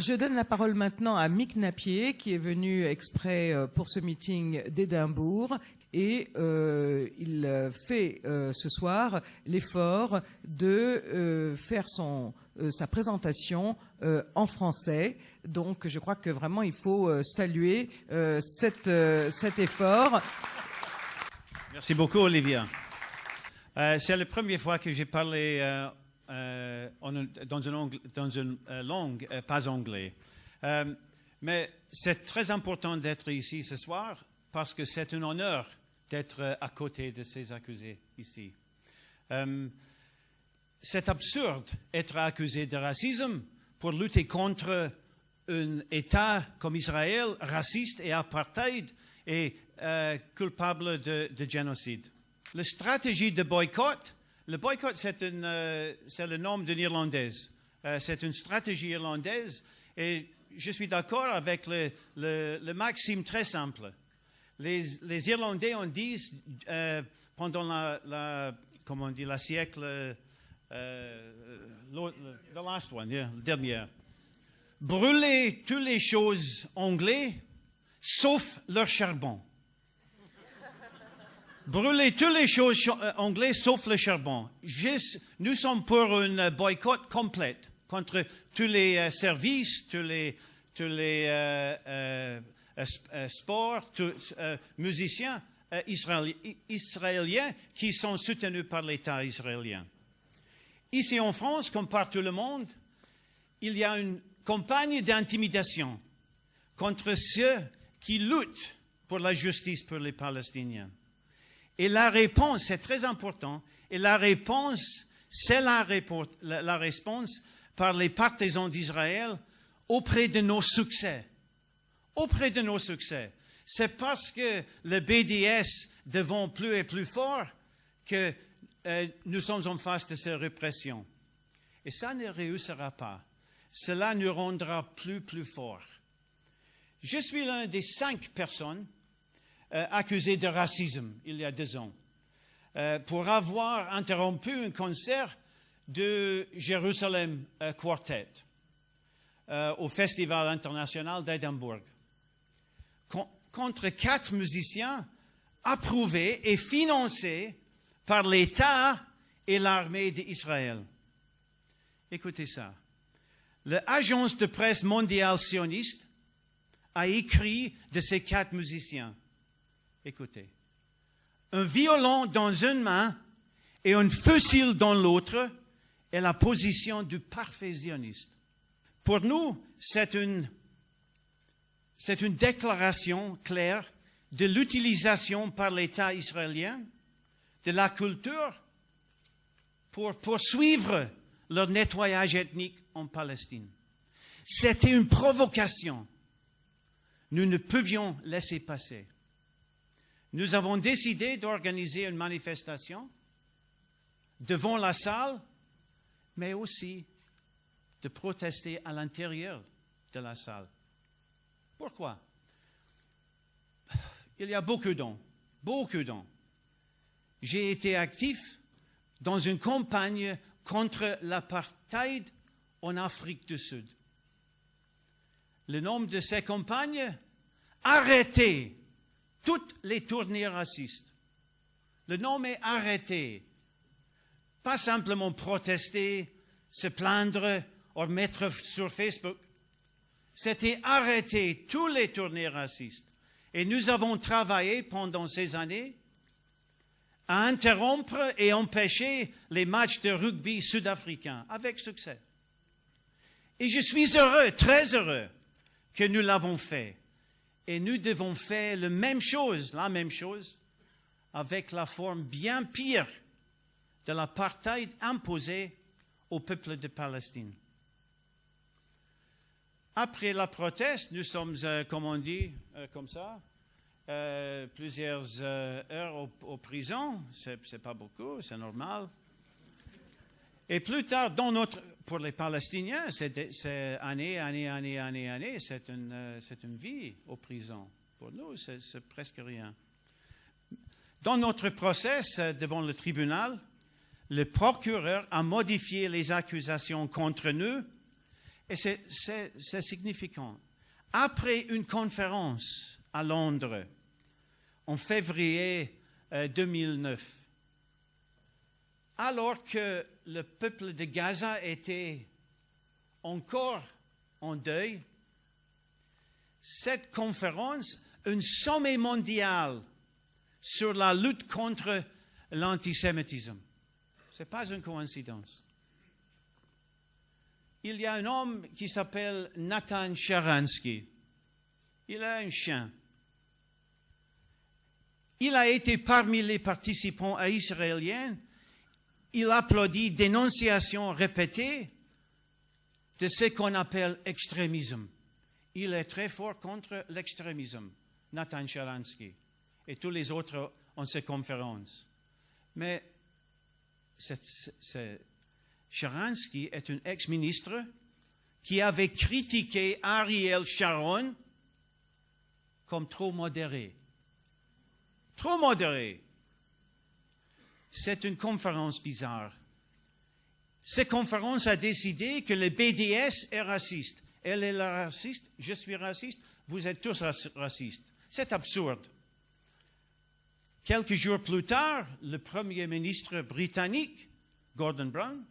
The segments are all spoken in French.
Je donne la parole maintenant à Mick Napier, qui est venu exprès pour ce meeting d'Édimbourg. Et il fait ce soir l'effort de faire sa présentation en français. Donc je crois que vraiment il faut saluer cet effort. Merci beaucoup, Olivia. C'est la première fois que j'ai parlé dans une langue pas anglais. Mais c'est très important d'être ici ce soir parce que c'est un honneur d'être à côté de ces accusés ici. C'est absurde d'être accusé de racisme pour lutter contre un État comme Israël, raciste et apartheid et coupable de génocide. La stratégie de boycott, le boycott c'est le nom d'une Irlandaise. C'est une stratégie irlandaise et je suis d'accord avec le maxime très simple. Les Irlandais ont dit pendant la siècle, the last one, yeah, le dernier, brûler toutes les choses anglaises sauf leur charbon. Brûler toutes les choses anglaises sauf le charbon. Nous sommes pour un boycott complet contre tous les services, tous les sports, musiciens israéliens qui sont soutenus par l'État israélien. Ici en France, comme partout le monde, il y a une campagne d'intimidation contre ceux qui luttent pour la justice pour les Palestiniens. Et la réponse, c'est très important, et la réponse, c'est la réponse par les partisans d'Israël auprès de nos succès. Auprès de nos succès. C'est parce que le BDS devient plus et plus fort que nous sommes en face de ces répressions. Et ça ne réussira pas. Cela nous rendra plus forts. Je suis l'un des 5 personnes accusées de racisme il y a 2 ans pour avoir interrompu un concert de Jérusalem Quartet au Festival international d'Édimbourg. Contre 4 musiciens approuvés et financés par l'État et l'armée d'Israël. Écoutez ça. L'agence de presse mondiale sioniste a écrit de ces 4 musiciens. Écoutez. Un violon dans une main et un fusil dans l'autre est la position du parfait sioniste. Pour nous, c'est une déclaration claire de l'utilisation par l'État israélien de la culture pour poursuivre leur nettoyage ethnique en Palestine. C'était une provocation. Nous ne pouvions laisser passer. Nous avons décidé d'organiser une manifestation devant la salle, mais aussi de protester à l'intérieur de la salle. Pourquoi? Il y a beaucoup d'ans. J'ai été actif dans une campagne contre l'apartheid en Afrique du Sud. Le nom de ces campagnes, arrêtez toutes les tournées racistes. Le nom est arrêté. Pas simplement protester, se plaindre ou mettre sur Facebook. C'était arrêter tous les tournées racistes. Et nous avons travaillé pendant ces années à interrompre et empêcher les matchs de rugby sud-africains avec succès. Et je suis heureux, très heureux, que nous l'avons fait. Et nous devons faire la même chose, avec la forme bien pire de l'apartheid imposée au peuple de Palestine. Après la proteste, nous sommes, comme on dit, comme ça, plusieurs heures aux prisons. C'est pas beaucoup, c'est normal. Et plus tard, pour les Palestiniens, c'est année, c'est une vie aux prisons. Pour nous, c'est presque rien. Dans notre procès devant le tribunal, le procureur a modifié les accusations contre nous Et c'est significant. Après une conférence à Londres, en février 2009, alors que le peuple de Gaza était encore en deuil, cette conférence, un sommet mondial sur la lutte contre l'antisémitisme. Ce n'est pas une coïncidence. Il y a un homme qui s'appelle Natan Sharansky. Il a un chien. Il a été parmi les participants israéliens. Il applaudit dénonciations répétées de ce qu'on appelle extrémisme. Il est très fort contre l'extrémisme, Natan Sharansky, et tous les autres en ces conférences. Mais Sharansky est un ex-ministre qui avait critiqué Ariel Sharon comme trop modéré. Trop modéré. C'est une conférence bizarre. Cette conférence a décidé que le BDS est raciste. Elle est la raciste, je suis raciste, vous êtes tous racistes. C'est absurde. Quelques jours plus tard, le Premier ministre britannique, Gordon Brown,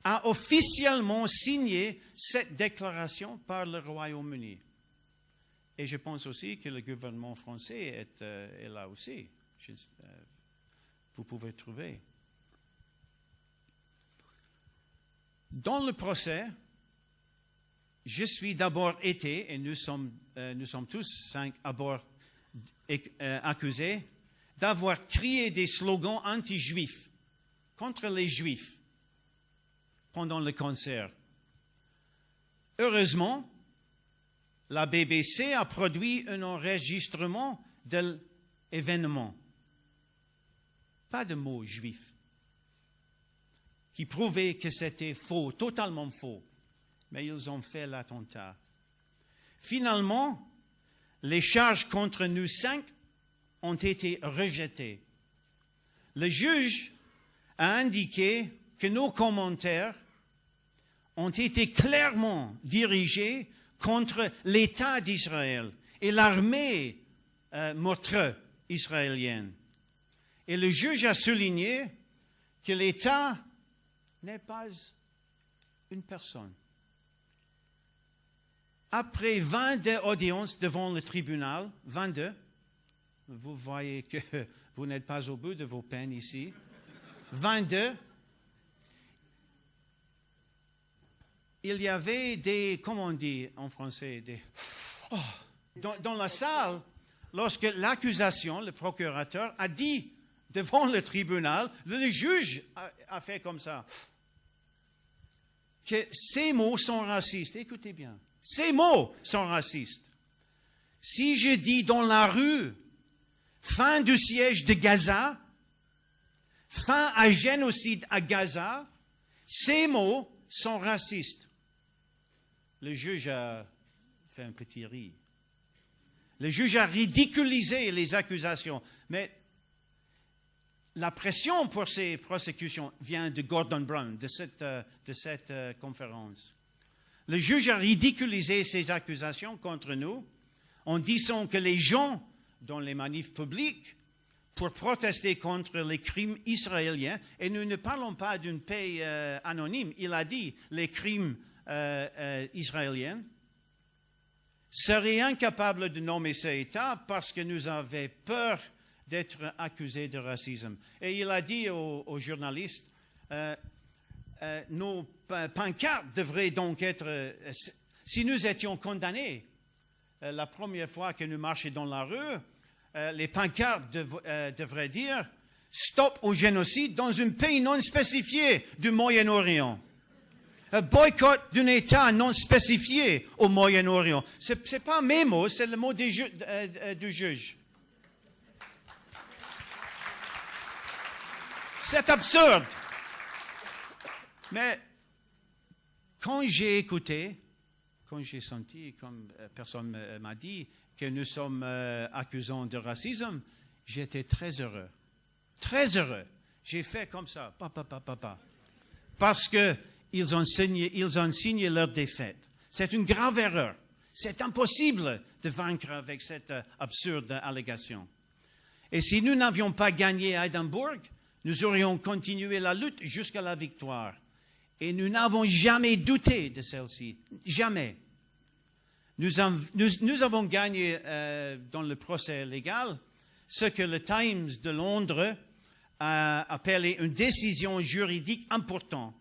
a officiellement signé cette déclaration par le Royaume-Uni. Et je pense aussi que le gouvernement français est là aussi. Vous pouvez trouver. Dans le procès, je suis d'abord été, et nous sommes tous 5 d'abord accusés, d'avoir crié des slogans anti-juifs contre les juifs pendant le concert. Heureusement, la BBC a produit un enregistrement de l'événement. Pas de mots juifs, qui prouvait que c'était faux, totalement faux. Mais ils ont fait l'attentat. Finalement, les charges contre nous 5 ont été rejetées. Le juge a indiqué que nos commentaires ont été clairement dirigés contre l'État d'Israël et l'armée meurtrière israélienne. Et le juge a souligné que l'État n'est pas une personne. Après 22 audiences devant le tribunal, 22, vous voyez que vous n'êtes pas au bout de vos peines ici, 22, il y avait des, comment on dit en français, dans la salle, lorsque l'accusation, le procurateur, a dit devant le tribunal, le juge a fait comme ça, que ces mots sont racistes. Écoutez bien, ces mots sont racistes. Si je dis dans la rue, fin du siège de Gaza, fin à génocide à Gaza, ces mots sont racistes. Le juge a fait un petit rire. Le juge a ridiculisé les accusations. Mais la pression pour ces prosécutions vient de Gordon Brown, de cette conférence. Le juge a ridiculisé ces accusations contre nous en disant que les gens dans les manifs publics pour protester contre les crimes israéliens, et nous ne parlons pas d'une paix anonyme, il a dit les crimes israéliens, seraient incapables de nommer ces États parce que nous avions peur d'être accusés de racisme. Et il a dit aux journalistes, nos pancartes devraient donc être, si nous étions condamnés, la première fois que nous marchions dans la rue, les pancartes devraient dire « Stop au génocide dans un pays non spécifié du Moyen-Orient ». Boycott d'un État non spécifié au Moyen-Orient. Ce n'est pas mes mots, c'est le mot du juge. C'est absurde. Mais quand j'ai écouté, quand j'ai senti, comme personne m'a dit, que nous sommes accusés de racisme, j'étais très heureux. Très heureux. J'ai fait comme ça, papa. Parce que ils ont signé leur défaite. C'est une grave erreur. C'est impossible de vaincre avec cette absurde allégation. Et si nous n'avions pas gagné à Édimbourg, nous aurions continué la lutte jusqu'à la victoire. Et nous n'avons jamais douté de celle-ci. Jamais. Nous avons gagné dans le procès légal ce que le Times de Londres a appelé une décision juridique importante.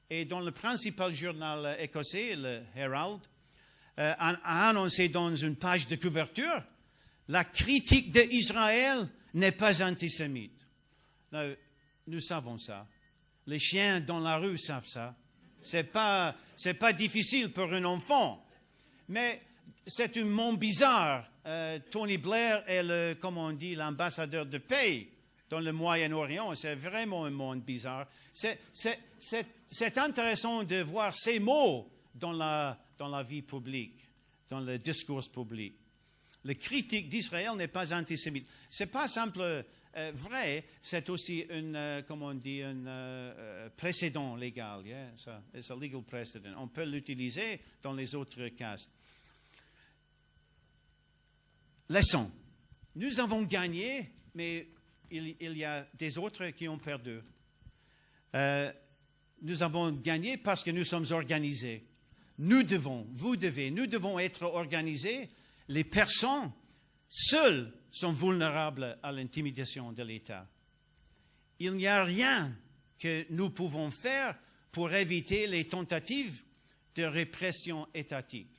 Et dans le principal journal écossais, le Herald, a annoncé dans une page de couverture, la critique d'Israël n'est pas antisémite. Nous savons ça. Les chiens dans la rue savent ça. C'est pas difficile pour un enfant. Mais c'est un monde bizarre. Tony Blair est l'ambassadeur de paix dans le Moyen-Orient. C'est vraiment un monde bizarre. C'est intéressant de voir ces mots dans la vie publique, dans le discours public. La critique d'Israël n'est pas antisémite. C'est pas simple vrai, c'est aussi un précédent légal. Yeah? C'est un legal precedent. On peut l'utiliser dans les autres cas. Leçon. Nous avons gagné, mais il y a des autres qui ont perdu. Nous avons gagné parce que nous sommes organisés. Nous devons être organisés. Les personnes seules sont vulnérables à l'intimidation de l'État. Il n'y a rien que nous pouvons faire pour éviter les tentatives de répression étatique.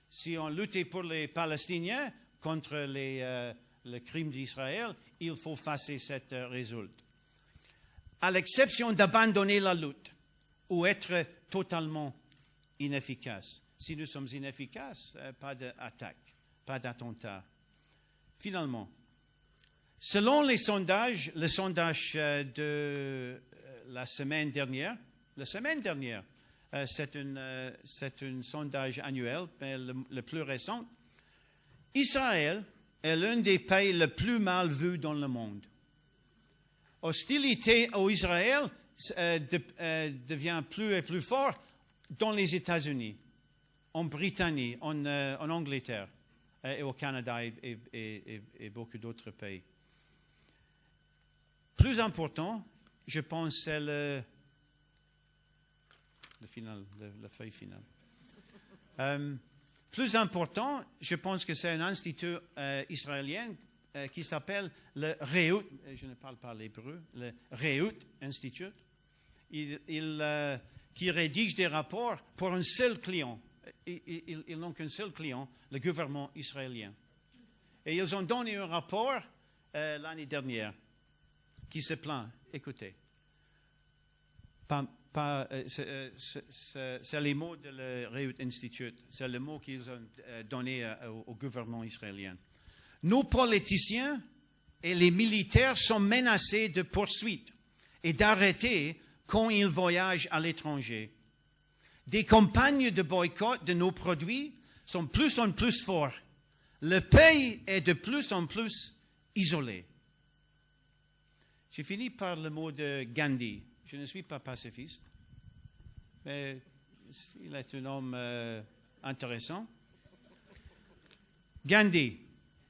Si on luttait pour les Palestiniens contre le crime d'Israël, il faut face cette résulte. À l'exception d'abandonner la lutte ou être totalement inefficace. Si nous sommes inefficaces, pas d'attaque, pas d'attentat. Finalement, selon les sondages, le sondage de la semaine dernière, c'est un sondage annuel, mais le plus récent, Israël est l'un des pays les plus mal vus dans le monde. Hostilité à Israël devient plus et plus forte dans les États-Unis, en Britannie, en Angleterre, et au Canada et beaucoup d'autres pays. Plus important, je pense, c'est la feuille finale. Plus important, je pense que c'est un institut israélien qui s'appelle le Reut, je ne parle pas l'hébreu, le Reut Institute, qui rédige des rapports pour un seul client. Ils n'ont qu'un seul client, le gouvernement israélien. Et ils ont donné un rapport l'année dernière qui se plaint. Écoutez, c'est les mots de le Reut Institute, c'est le mot qu'ils ont donné au gouvernement israélien. Nos politiciens et les militaires sont menacés de poursuites et d'arrêter quand ils voyagent à l'étranger. Des campagnes de boycott de nos produits sont plus en plus fortes. Le pays est de plus en plus isolé. J'ai fini par le mot de Gandhi. Je ne suis pas pacifiste, mais il est un homme intéressant. Gandhi,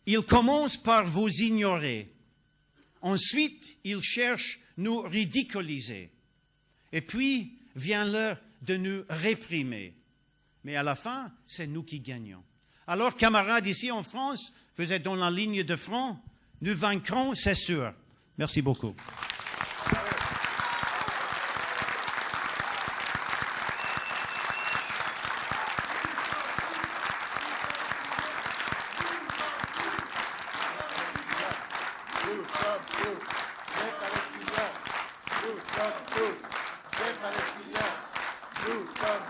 il commence par vous ignorer. Ensuite, il cherche nous ridiculiser. Et puis, vient l'heure de nous réprimer. Mais à la fin, c'est nous qui gagnons. Alors, camarades ici en France, vous êtes dans la ligne de front. Nous vaincrons, c'est sûr. Merci beaucoup. Nous sommes tous des Palestiniens. Nous sommes